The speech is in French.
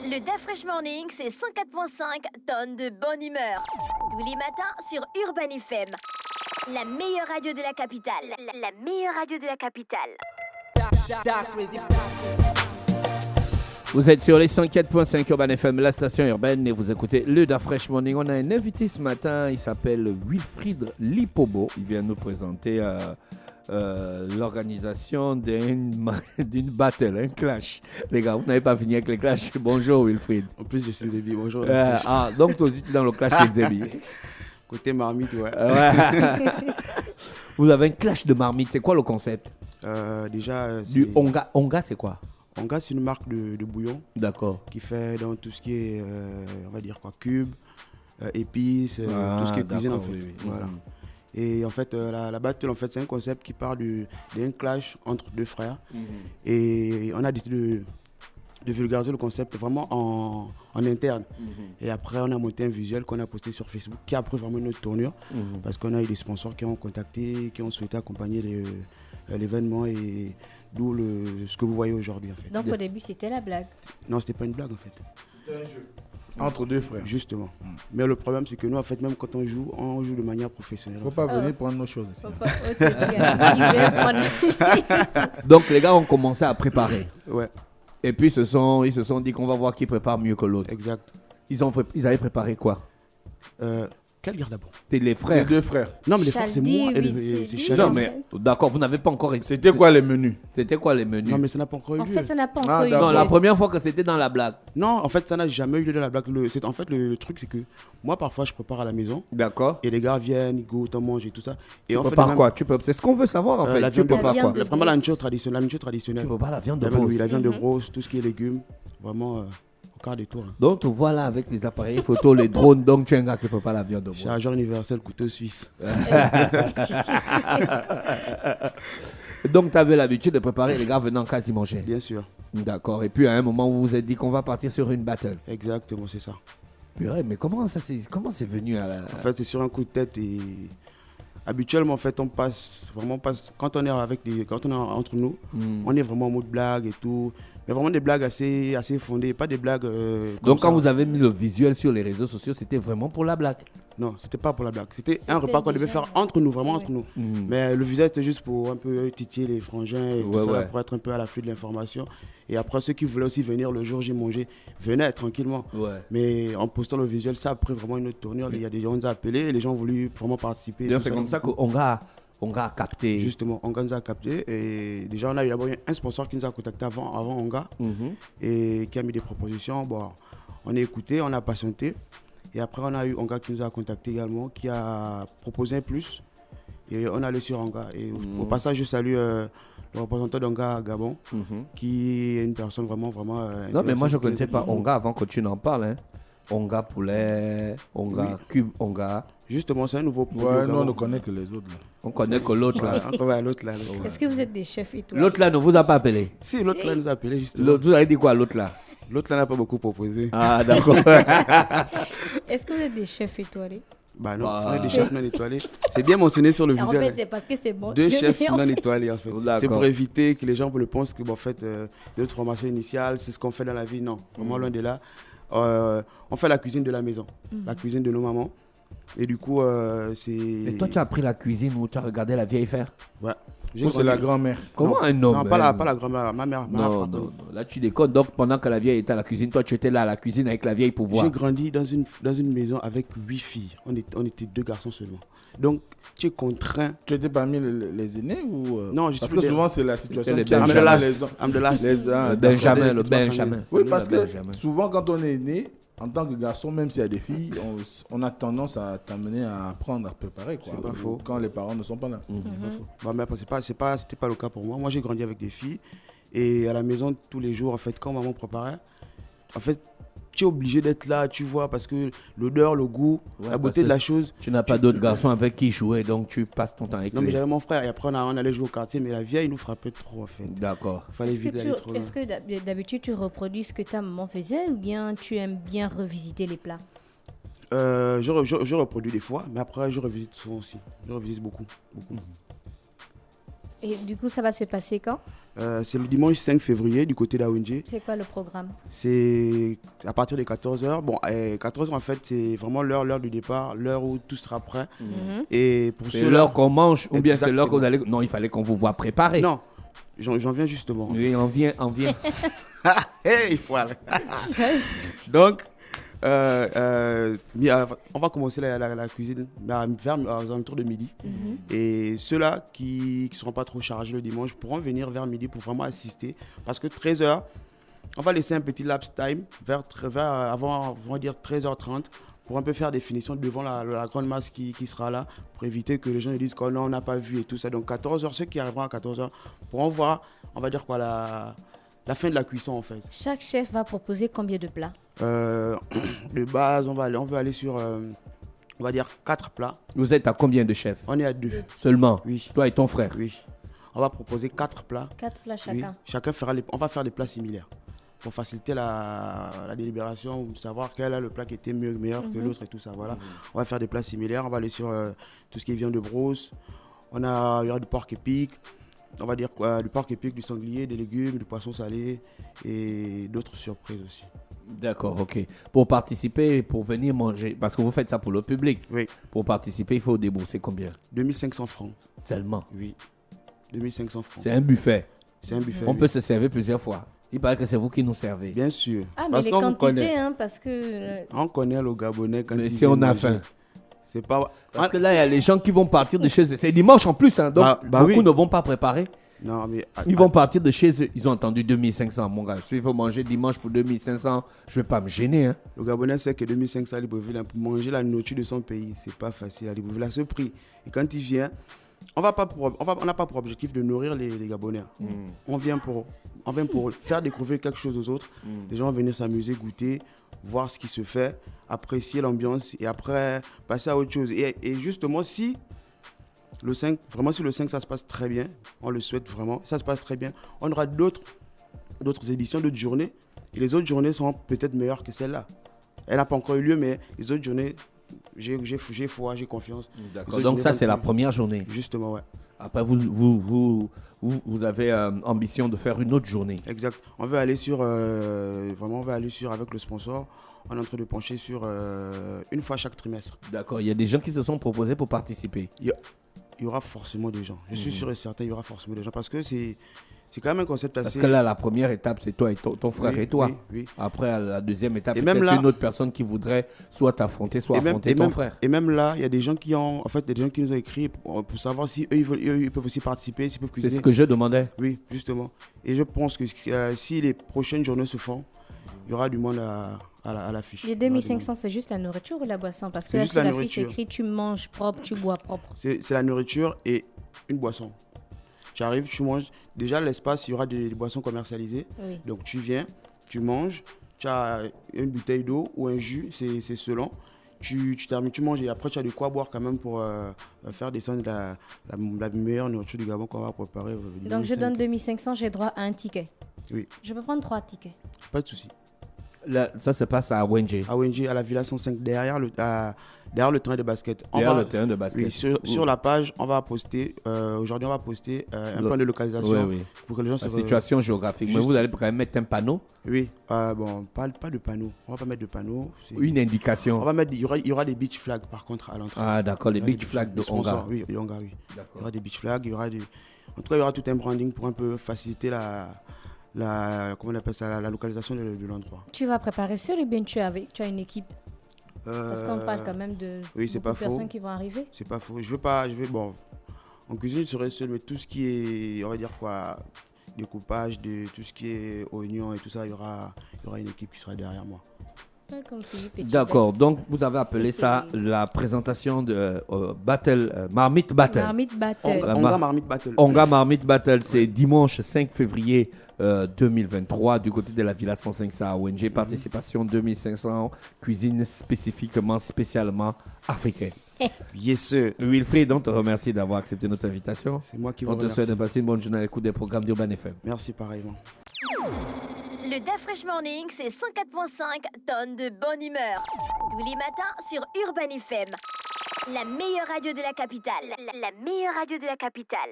Le DaFresh Morning, c'est 104.5 tonnes de bonne humeur. Tous les matins sur Urban FM. La meilleure radio de la capitale. La meilleure radio de la capitale. Vous êtes sur les 104.5 Urban FM, la station urbaine, et vous écoutez le DaFresh Morning. On a un invité ce matin, il s'appelle Wilfried Lipobo. Il vient nous présenter l'organisation d'une battle, un clash. Les gars, vous n'avez pas fini avec les clashs. Bonjour Wilfried. En plus, je suis Zébi, bonjour. Donc toi aussi tu es dans le clash avec Zébi. Côté marmite, ouais. Vous avez un clash de marmite, c'est quoi le concept? Déjà, du Onga. Onga, c'est quoi? Onga, c'est une marque de bouillon. D'accord. Qui fait dans tout ce qui est, on va dire quoi, cubes, épices, tout ce qui est cuisine en fait. Oui. Voilà. Et en fait, la battle, en fait, c'est un concept qui part d'un clash entre deux frères. Et on a décidé de vulgariser le concept vraiment en interne. Et après, on a monté un visuel qu'on a posté sur Facebook qui a pris vraiment une autre tournure. Parce qu'on a eu des sponsors qui ont contacté, qui ont souhaité accompagner l'événement et d'où ce que vous voyez aujourd'hui en fait. Donc au début, c'était la blague? Non, c'était pas une blague en fait. C'était un jeu. Entre deux frères. Justement. Mais le problème, c'est que nous, en fait, même quand on joue de manière professionnelle. Faut pas venir prendre nos choses ici. Donc les gars ont commencé à préparer. Ouais. Et puis ils se sont dit qu'on va voir qui prépare mieux que l'autre. Exact. Ils avaient préparé quoi? Quel garde d'abord? C'était les frères. Les deux frères. Non, mais les frères, c'est moi et c'est Chaldi. Non, mais d'accord, vous n'avez pas encore... C'était quoi les menus? Non, mais ça n'a pas encore eu lieu. En fait, ça n'a pas encore eu lieu. Non, la première fois que c'était dans la blague. Non, en fait, ça n'a jamais eu lieu dans la blague. En fait, le truc, c'est que moi, parfois, je prépare à la maison. D'accord. Et les gars viennent, ils goûtent, on mange et tout ça. Et tu prépares quoi? C'est ce qu'on veut savoir, en fait. La tu prépares quoi? Vraiment la nourriture traditionnelle. Tu prépares la viande de brosse? Oui, la viande de brosse, tout ce qui est légumes. Vraiment... quart des tours. Donc, tu vois là avec les appareils photo, les drones, donc tu es un gars qui prépare la viande de brosse. Chargeur universel, couteau suisse. Donc, tu avais l'habitude de préparer, les gars venant quasi manger. Bien sûr. D'accord. Et puis, à un moment, vous vous êtes dit qu'on va partir sur une battle. Exactement, c'est ça. Purée, mais comment c'est venu à la... En fait, c'est sur un coup de tête et... Habituellement, en fait, quand on est entre nous, on est vraiment en mode blague et tout. Mais vraiment des blagues assez fondées, pas des blagues... Donc quand vous avez mis le visuel sur les réseaux sociaux, c'était vraiment pour la blague? Non, c'était pas pour la blague. C'était un repas qu'on devait faire entre nous, vraiment entre nous. Mais le visuel, c'était juste pour un peu titiller les frangins et tout ça, pour être un peu à l'afflux de l'information. Et après, ceux qui voulaient aussi venir le jour J manger, venaient tranquillement. Ouais. Mais en postant le visuel, ça a pris vraiment une autre tournure. Il y a des gens qui nous ont appelés et les gens ont voulu vraiment participer. C'est comme ça qu'Onga a capté. Justement, Onga nous a capté. Et déjà, on a eu d'abord un sponsor qui nous a contacté avant Onga et qui a mis des propositions. Bon, on a écouté, on a patienté. Et après, on a eu Onga qui nous a contacté également, qui a proposé un plus. Et on est allé sur Onga. Et au passage, je salue le représentant d'Onga à Gabon, qui est une personne vraiment... non, mais moi, je ne connaissais pas Onga avant que tu n'en parles. Hein. Onga poulet, Onga cube, Onga... Justement, c'est un nouveau produit. Ouais, nous, on ne connaît que les autres. Là. On connaît que l'autre là. L'autre là. Est-ce que vous êtes des chefs étoilés? L'autre là ne vous a pas appelé? Si, l'autre là nous a appelé justement. L'autre, vous avez dit quoi, l'autre là? L'autre là n'a pas beaucoup proposé. Ah, d'accord. Est-ce que vous êtes des chefs étoilés? Bah non, on est des chefs non étoilés. C'est bien mentionné sur le visuel. En fait, c'est parce que c'est bon. Deux chefs non étoilés en fait. D'accord. C'est pour éviter que les gens le pensent que en fait, notre formation initiale, c'est ce qu'on fait dans la vie. Non, vraiment loin de là. On fait la cuisine de la maison, la cuisine de nos mamans. Et du coup, c'est... Et toi, tu as appris la cuisine ou tu as regardé la vieille faire? Ouais. C'est la grand-mère. Comment un homme? Non, pas la grand-mère, ma mère. Non. Là, tu déconnes. Donc, pendant que la vieille était à la cuisine, toi, tu étais là à la cuisine avec la vieille pour voir. J'ai grandi dans une maison avec 8 filles. On était 2 garçons seulement. Donc, tu es contraint... Tu étais parmi les aînés ou... Non, je parce que souvent, c'est la situation qui amène les Benjamin, le Benjamin. Oui, parce que souvent, quand on est né, en tant que garçon, même s'il y a des filles, on a tendance à t'amener à apprendre à préparer. Quoi, c'est pas faux. Quand les parents ne sont pas là. Bon, mais c'était pas le cas pour moi. Moi, j'ai grandi avec des filles. Et à la maison, tous les jours, en fait, quand maman préparait, en fait, tu es obligé d'être là, tu vois, parce que l'odeur, le goût, la beauté de la chose. Tu n'as pas d'autres garçons avec qui jouer, donc tu passes ton temps avec lui. Non, mais j'avais mon frère et après on allait jouer au quartier, mais la vieille nous frappait trop en fait. D'accord. Fallait vite aller trop loin. Est-ce que d'habitude tu reproduis ce que ta maman faisait ou bien tu aimes bien revisiter les plats? Je reproduis des fois, mais après je revisite souvent aussi. Je revisite beaucoup. Et du coup, ça va se passer quand? C'est le dimanche 5 février du côté d'AONG. C'est quoi le programme? C'est à partir de 14h. Bon, 14h en fait, c'est vraiment l'heure du départ, l'heure où tout sera prêt. Et pour C'est ceux-là... l'heure qu'on mange ou bien c'est l'heure qu'on Exactement. allait... Non, il fallait qu'on vous voit préparer. Non, j'en viens justement. Oui, on vient. Hey, voilà. Donc, on va commencer la cuisine vers aux alentours de midi. Et ceux-là qui ne seront pas trop chargés le dimanche pourront venir vers midi pour vraiment assister. Parce que 13h, on va laisser un petit lapse time avant, on va dire 13h30 pour un peu faire des finitions devant la grande masse qui sera là pour éviter que les gens disent qu'on n'a pas vu et tout ça. Donc 14h, ceux qui arriveront à 14h pourront voir, on va dire quoi, la fin de la cuisson en fait. Chaque chef va proposer combien de plats? De base, on va aller sur, on va dire 4 plats. Vous êtes à combien de chefs? On est à 2. Seulement. Oui. Toi et ton frère. Oui. On va proposer 4 plats. 4 plats Oui. chacun. Chacun fera on va faire des plats similaires pour faciliter la délibération, savoir quel est le plat qui était meilleur que l'autre et tout ça. Voilà. On va faire des plats similaires. On va aller sur tout ce qui vient de brousse. Il y aura du porc épic. On va dire quoi, du porc épic, du sanglier, des légumes, du poisson salé et d'autres surprises aussi. D'accord, ok. Pour participer, pour venir manger, parce que vous faites ça pour le public. Oui. Pour participer, il faut débourser combien? 2500 francs. Seulement. Oui. 2500 francs. C'est un buffet. C'est un buffet. On oui. peut se servir plusieurs fois. Il paraît que c'est vous qui nous servez. Bien sûr. Ah, mais Parce les qu'on vous connaît. quantités, hein, parce que... On connaît le Gabonais quand Mais il si vient on a manger. faim. C'est pas... Parce que là, il y a les gens qui vont partir de chez eux. C'est dimanche en plus, hein, donc Bah beaucoup oui. ne vont pas préparer. Non, mais... Ils vont partir de chez eux. Ils ont entendu 2500, mon gars. S'il faut manger dimanche pour 2500, je ne vais pas me gêner. Hein. Le Gabonais sait que 2500 à Libreville, pour manger la nourriture de son pays, c'est pas facile à Libreville à ce prix. Et quand il vient, on n'a pas pour objectif de nourrir les Gabonais. On vient pour faire découvrir quelque chose aux autres. Les gens vont venir s'amuser, goûter, voir ce qui se fait, apprécier l'ambiance et après passer à autre chose. Et justement, si le 5 ça se passe très bien, on le souhaite vraiment, ça se passe très bien, on aura d'autres éditions, d'autres journées. Et les autres journées seront peut-être meilleures que celle-là. Elle n'a pas encore eu lieu, mais les autres journées, j'ai foi, j'ai confiance. D'accord. Les autres Donc journées ça, vont c'est la plus- première journée. Justement, ouais. Après, vous avez ambition de faire une autre journée. Exact. On veut aller sur, avec le sponsor, on est en train de pencher sur une fois chaque trimestre. D'accord. Il y a des gens qui se sont proposés pour participer. Il y aura forcément des gens. Je suis sûr et certain, il y aura forcément des gens parce que c'est quand même un concept Parce assez... que là, la première étape, c'est toi et ton frère Oui, et toi. oui, oui. Après, la deuxième étape, Et peut-être même là- une autre personne qui voudrait soit t'affronter, soit affronter ton frère. Et même là, il y a des gens qui nous ont écrit pour savoir si eux, ils peuvent aussi participer, s'ils peuvent C'est cuisiner. ce que je demandais. Oui, justement. Et je pense que si les prochaines journées se font, il y aura du monde à l'affiche. Les 2500, c'est juste la nourriture ou la boisson? Parce que C'est là, juste sur la la fiche, c'est nourriture. écrit tu manges propre, tu bois propre. C'est la nourriture et une boisson. Tu arrives, tu manges. Déjà, l'espace, il y aura des boissons commercialisées. Oui. Donc, tu viens, tu manges, tu as une bouteille d'eau ou un jus, c'est selon. Tu termines, tu manges et après, tu as de quoi boire quand même pour faire descendre la meilleure nourriture du Gabon qu'on va préparer. Donc, je donne 2500, j'ai droit à un ticket. Oui, Je peux prendre 3 tickets. pas de souci. Là, ça se passe à Wenje, À ONG, à la Villa 105, derrière le terrain de basket. derrière le terrain de basket. Oui, sur la page, on va poster, aujourd'hui, on va poster un plan de localisation Oui, oui. pour que les gens La se... situation géographique. Mais Juste- vous allez quand même mettre un panneau, Oui, bon, pas de panneau. On va pas mettre de panneau. une On indication. va mettre, il y aura des beach flags par contre à l'entrée. Ah, d'accord, les Il y aura beach des flags de sponsors, Onga. Oui, de Onga, oui. Il y D'accord. aura des beach flags, en tout cas, il y aura tout un branding pour un peu faciliter comment on appelle ça, la localisation de l'endroit. Tu vas préparer seul ou bien tu as une équipe? Parce qu'on parle quand même de oui, c'est beaucoup pas de personnes faux. qui vont arriver. C'est pas faux. Bon, en cuisine, je serai seul, mais tout ce qui est, on va dire quoi, découpage, de tout ce qui est oignons et tout ça, il y aura une équipe qui sera derrière moi. Pas comme Philippe et D'accord, Tibet. donc vous avez appelé ça la présentation de Marmite Battle. Marmite Battle. La Onga mar- Marmite Battle. Onga Marmite Battle, c'est dimanche 5 février 2023 du côté de la Villa 105 à ONG. Participation 2500, cuisine spécialement africaine. Yes, sir. Wilfried, on te remercie d'avoir accepté notre invitation. C'est moi qui vous On te remercie. souhaite de passer une bonne journée à l'écoute des programmes d'Urban FM. Merci pareillement. Le DaFresh Morning, c'est 104.5 tonnes de bonne humeur. Tous les matins sur Urban FM. La meilleure radio de la capitale. La meilleure radio de la capitale.